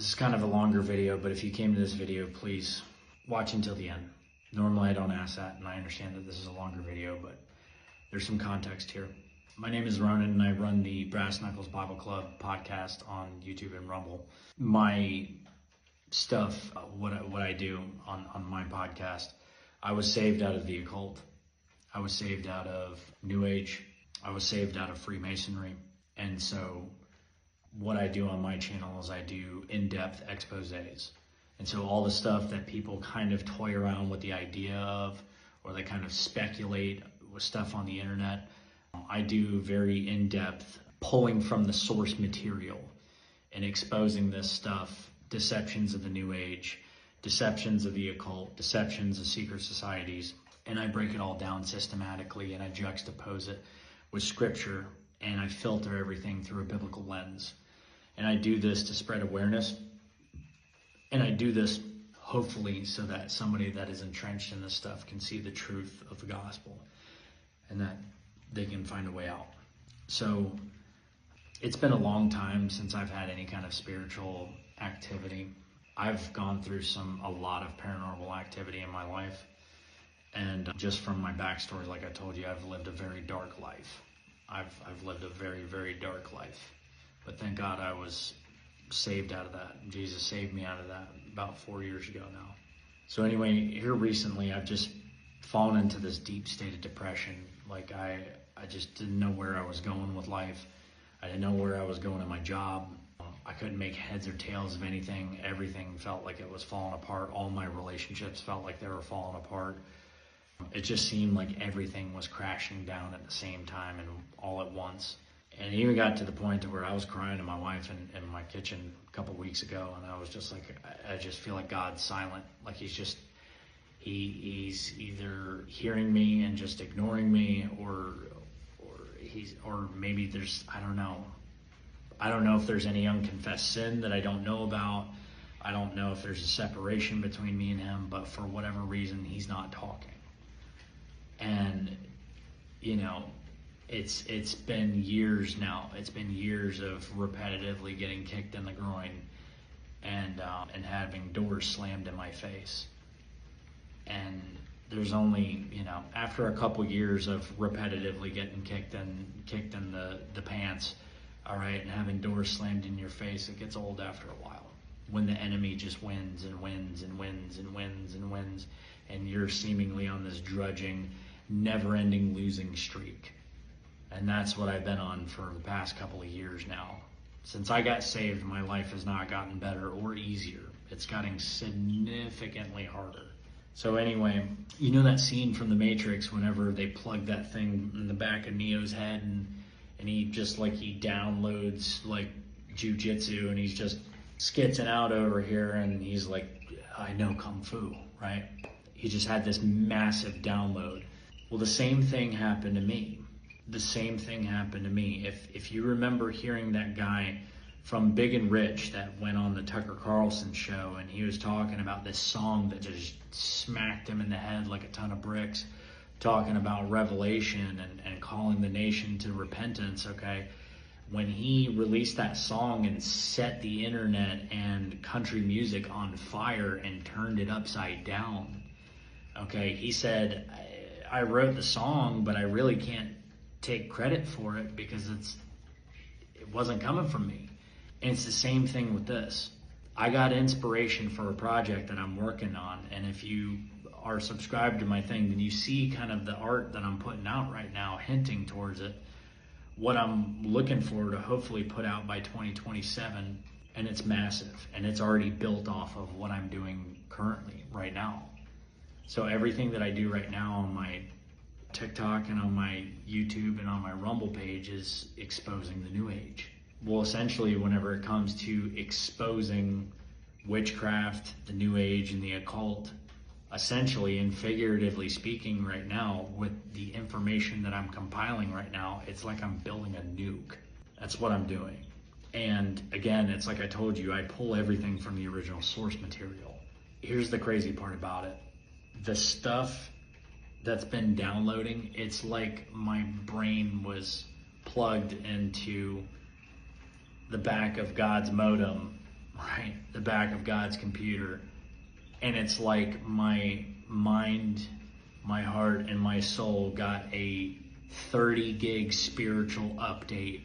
This is kind of a longer video, but if you came to this video, please watch until the end. Normally I don't ask that, and I understand that this is a longer video, but there's some context here. My name is Ronan, and I run the Brass Knuckles Bible Club podcast on YouTube and Rumble. My stuff, what I do on my podcast, I was saved out of the occult. I was saved out of New Age. I was saved out of Freemasonry. And so what I do on my channel is I do in-depth exposés. And so all the stuff that people kind of toy around with the idea of, or they kind of speculate with stuff on the internet, I do very in-depth pulling from the source material and exposing this stuff, deceptions of the New Age, deceptions of the occult, deceptions of secret societies, and I break it all down systematically, and I juxtapose it with scripture, and I filter everything through a biblical lens. And I do this to spread awareness, and I do this hopefully so that somebody that is entrenched in this stuff can see the truth of the gospel and that they can find a way out. So it's been a long time since I've had any kind of spiritual activity. I've gone through a lot of paranormal activity in my life. And just from my backstory, like I told you, I've lived a very dark life. I've lived a very, very dark life. But thank God I was saved out of that. Jesus saved me out of that about 4 years ago now. So anyway, here recently, I've just fallen into this deep state of depression. Like I just didn't know where I was going with life. I didn't know where I was going in my job. I couldn't make heads or tails of anything. Everything felt like it was falling apart. All my relationships felt like they were falling apart. It just seemed like everything was crashing down at the same time and all at once. And it even got to the point to where I was crying to my wife in my kitchen a couple weeks ago, and I was just like, I just feel like God's silent. Like he's either hearing me and just ignoring me, or maybe there's, I don't know. I don't know if there's any unconfessed sin that I don't know about. I don't know if there's a separation between me and him, but for whatever reason, he's not talking. And, you know, it's been years now. It's been years of repetitively getting kicked in the groin and having doors slammed in my face. And there's only, you know, after a couple years of repetitively getting kicked in the pants, all right, and having doors slammed in your face, it gets old after a while. When the enemy just wins and wins and wins and wins and wins, and you're seemingly on this drudging, never-ending losing streak. And that's what I've been on for the past couple of years now. Since I got saved, my life has not gotten better or easier. It's gotten significantly harder. So anyway, you know that scene from The Matrix whenever they plug that thing in the back of Neo's head and he just like he downloads like jujitsu and he's just skitzing out over here and he's like, I know Kung Fu, right? He just had this massive download. Well, the same thing happened to me. The same thing happened to me. If you remember hearing that guy from Big and Rich that went on the Tucker Carlson show and he was talking about this song that just smacked him in the head like a ton of bricks, talking about revelation and calling the nation to repentance, okay? When he released that song and set the internet and country music on fire and turned it upside down, okay, he said, I wrote the song, but I really can't take credit for it because it wasn't coming from me. And it's the same thing with this. I got inspiration for a project that I'm working on, and if you are subscribed to my thing, then you see kind of the art that I'm putting out right now, hinting towards it. What I'm looking for to hopefully put out by 2027, and it's massive, and it's already built off of what I'm doing currently right now. So everything that I do right now on my TikTok and on my YouTube and on my Rumble page is exposing the New Age. Well, essentially, whenever it comes to exposing witchcraft, the New Age, and the occult, essentially and figuratively speaking right now, with the information that I'm compiling right now, it's like I'm building a nuke. That's what I'm doing. And again, it's like I told you, I pull everything from the original source material. Here's the crazy part about it. The stuff that's been downloading, it's like my brain was plugged into the back of God's modem, right? The back of God's computer, and it's like my mind, my heart, and my soul got a 30 gig spiritual update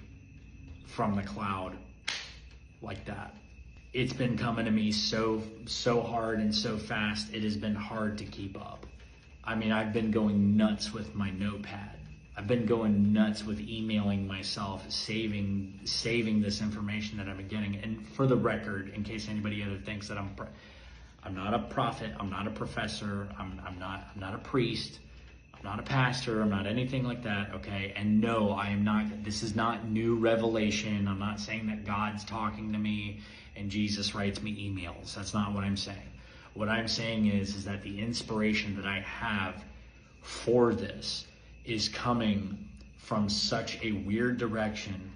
from the cloud like that. It's been coming to me so hard and so fast, it has been hard to keep up. I mean, I've been going nuts with my notepad. I've been going nuts with emailing myself, saving this information that I've been getting. And for the record, in case anybody ever thinks that I'm not a prophet, I'm not a professor, I'm not a priest, I'm not a pastor, I'm not anything like that, okay? And no, I am not, this is not new revelation. I'm not saying that God's talking to me and Jesus writes me emails. That's not what I'm saying. What I'm saying is that the inspiration that I have for this is coming from such a weird direction,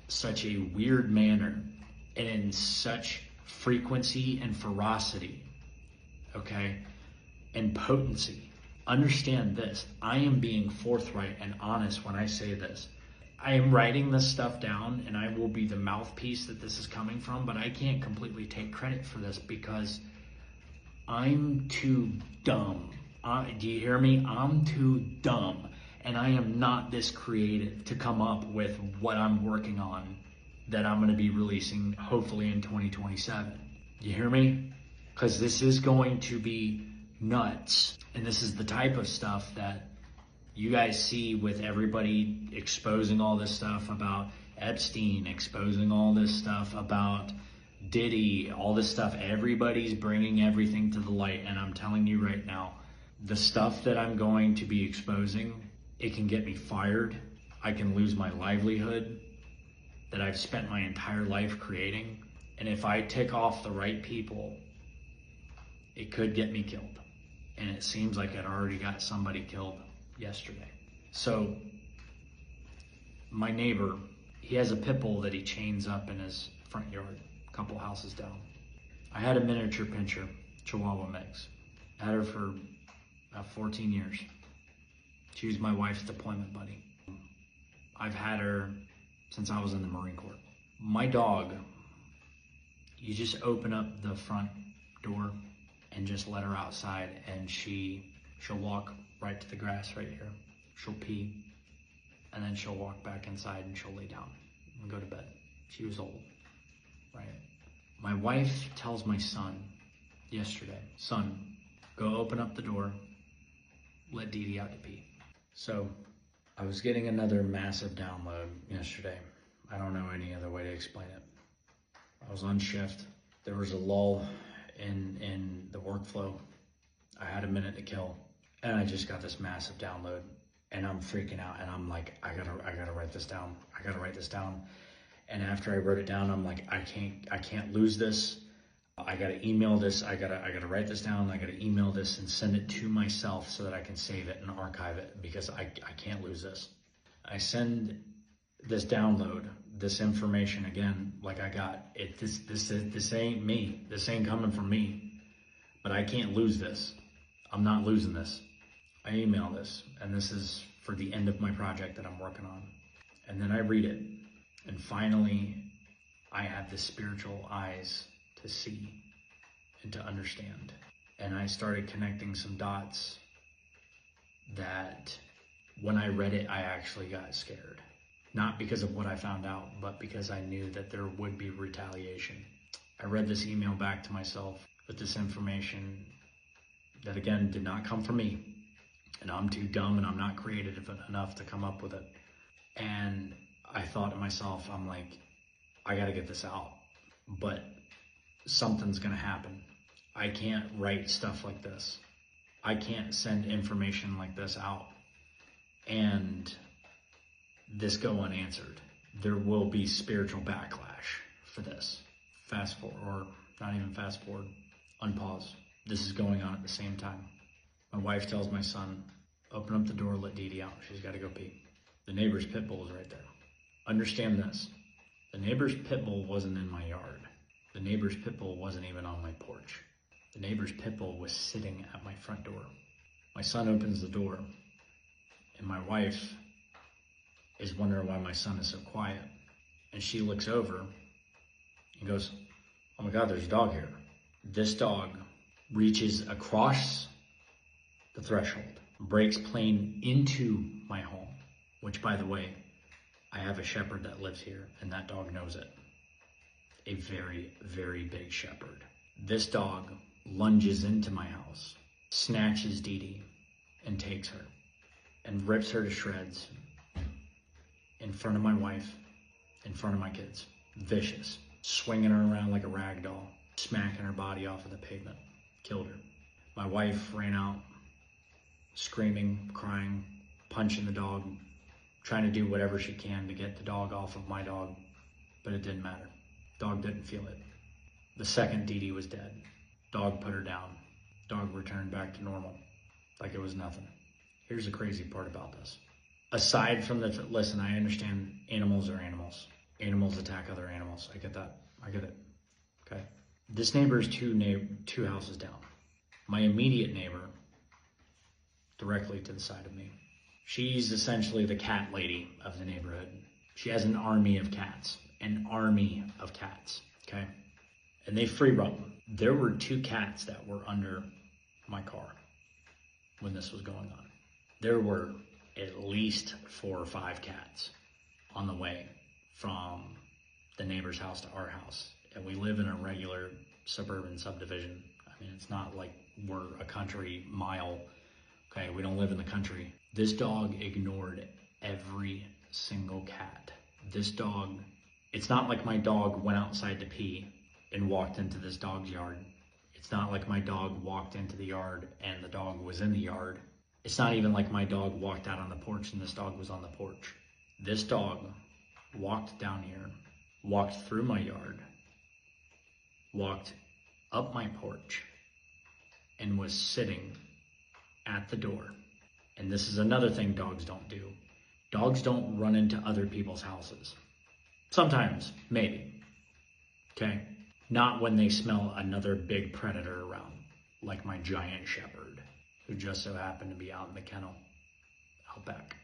such a weird manner, and in such frequency and ferocity, okay, and potency. Understand this, I am being forthright and honest when I say this. I am writing this stuff down and I will be the mouthpiece that this is coming from, but I can't completely take credit for this because I'm too dumb. Do you hear me? I'm too dumb. And I am not this creative to come up with what I'm working on that I'm going to be releasing hopefully in 2027. You hear me? Because this is going to be nuts. And this is the type of stuff that you guys see with everybody exposing all this stuff about Epstein, exposing all this stuff about Diddy, all this stuff. Everybody's bringing everything to the light. And I'm telling you right now, the stuff that I'm going to be exposing, it can get me fired. I can lose my livelihood that I've spent my entire life creating. And if I tick off the right people, it could get me killed. And it seems like it already got somebody killed yesterday. So my neighbor, he has a pit bull that he chains up in his front yard, a couple houses down. I had a miniature pinscher, Chihuahua mix. I had her for about 14 years. She was my wife's deployment buddy. I've had her since I was in the Marine Corps. My dog, you just open up the front door and just let her outside, and she'll walk right to the grass right here. She'll pee, and then she'll walk back inside and she'll lay down and go to bed. She was old, right? My wife tells my son yesterday, son, go open up the door, let Dee Dee out to pee. So I was getting another massive download yesterday. I don't know any other way to explain it. I was on shift. There was a lull in the workflow. I had a minute to kill, and I just got this massive download, and I'm freaking out, and I'm like, I gotta write this down. I gotta write this down. And after I wrote it down, I'm like, I can't lose this. I gotta email this. I gotta write this down. I gotta email this and send it to myself so that I can save it and archive it, because I can't lose this. I send this download, this information again, like I got it. This ain't me. This ain't coming from me. But I can't lose this. I'm not losing this. I email this, and this is for the end of my project that I'm working on. And then I read it, and finally, I have the spiritual eyes to see and to understand. And I started connecting some dots that when I read it, I actually got scared. Not because of what I found out, but because I knew that there would be retaliation. I read this email back to myself with this information that, again, did not come from me. And I'm too dumb and I'm not creative enough to come up with it. And I thought to myself, I'm like, I gotta get this out. But something's gonna happen. I can't write stuff like this. I can't send information like this out and this go unanswered. There will be spiritual backlash for this. Fast forward, or not even fast forward, unpause. This is going on at the same time. My wife tells my son, open up the door, let Dee Dee out. She's gotta go pee. The neighbor's pit bull is right there. Understand this. The neighbor's pit bull wasn't in my yard. The neighbor's pit bull wasn't even on my porch. The neighbor's pit bull was sitting at my front door. My son opens the door, and my wife is wondering why my son is so quiet. And she looks over and goes, oh my God, there's a dog here. This dog reaches across the threshold, breaks plain into my home, which, by the way, I have a shepherd that lives here, and that dog knows it. A very, very big shepherd. This dog lunges into my house, snatches Dee Dee, and takes her, and rips her to shreds in front of my wife, in front of my kids. Vicious. Swinging her around like a rag doll, smacking her body off of the pavement. Killed her. My wife ran out, screaming, crying, punching the dog, trying to do whatever she can to get the dog off of my dog, but it didn't matter. Dog didn't feel it. The second Dee Dee was dead, dog put her down. Dog returned back to normal, like it was nothing. Here's the crazy part about this. Aside from the, listen, I understand animals are animals. Animals attack other animals. I get that. I get it. Okay. This neighbor is two houses down. My immediate neighbor, directly to the side of me, she's essentially the cat lady of the neighborhood. She has an army of cats. An army of cats. Okay. And they free roam. There were 2 cats that were under my car when this was going on. There were at least 4 or 5 cats on the way from the neighbor's house to our house. And we live in a regular suburban subdivision. I mean, it's not like we're a country mile. Okay, we don't live in the country. This dog ignored every single cat. This dog, it's not like my dog went outside to pee and walked into this dog's yard. It's not like my dog walked into the yard and the dog was in the yard. It's not even like my dog walked out on the porch and this dog was on the porch. This dog walked down here, walked through my yard, walked up my porch, and was sitting at the door. And this is another thing dogs don't do. Dogs don't run into other people's houses. Sometimes, maybe. Okay? Not when they smell another big predator around, like my giant shepherd, who just so happened to be out in the kennel, out back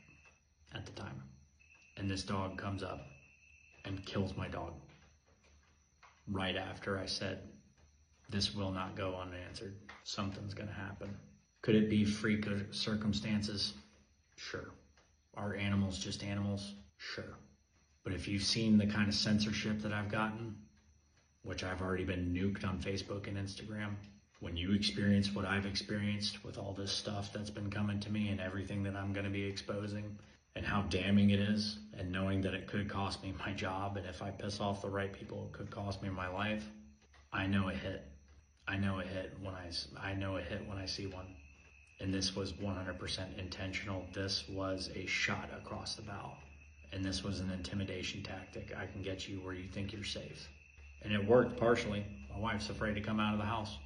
at the time. And this dog comes up and kills my dog right after I said, this will not go unanswered. Something's gonna happen. Could it be freak circumstances? Sure. Are animals just animals? Sure. But if you've seen the kind of censorship that I've gotten, which I've already been nuked on Facebook and Instagram, when you experience what I've experienced with all this stuff that's been coming to me and everything that I'm gonna be exposing, and how damning it is, and knowing that it could cost me my job, and if I piss off the right people, it could cost me my life, I know it hit. I know it hit when I see one. And this was 100% intentional. This was a shot across the bow. And this was an intimidation tactic. I can get you where you think you're safe. And it worked partially. My wife's afraid to come out of the house.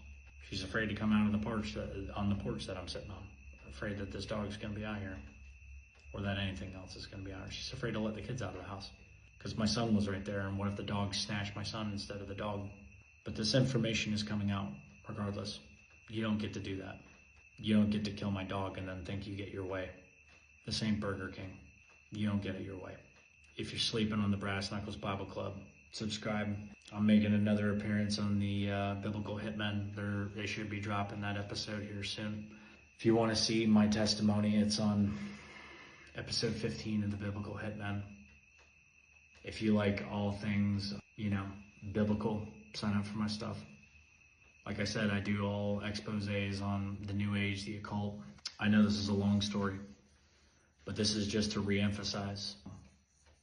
She's afraid to come out of the porch, on the porch that I'm sitting on. Afraid that this dog's gonna be out here, or that anything else is gonna be out here. She's afraid to let the kids out of the house because my son was right there, and what if the dog snatched my son instead of the dog? But this information is coming out regardless. You don't get to do that. You don't get to kill my dog and then think you get your way. This ain't Burger King. You don't get it your way. If you're sleeping on the Brass Knuckles Bible Club, subscribe. I'm making another appearance on the Biblical Hitmen. They should be dropping that episode here soon. If you want to see my testimony, it's on episode 15 of the Biblical Hitmen. If you like all things, biblical, sign up for my stuff. Like I said, I do all exposés on the New Age, the occult. I know this is a long story, but this is just to reemphasize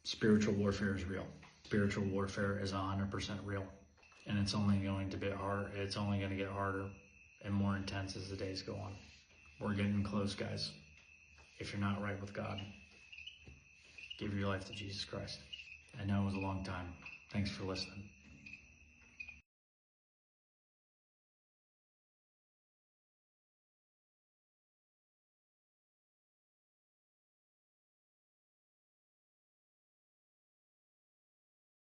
spiritual warfare is real. Spiritual warfare is 100% real, and it's only going to be hard. It's only going to get harder and more intense as the days go on. We're getting close, guys. If you're not right with God, give your life to Jesus Christ. I know it was a long time. Thanks for listening.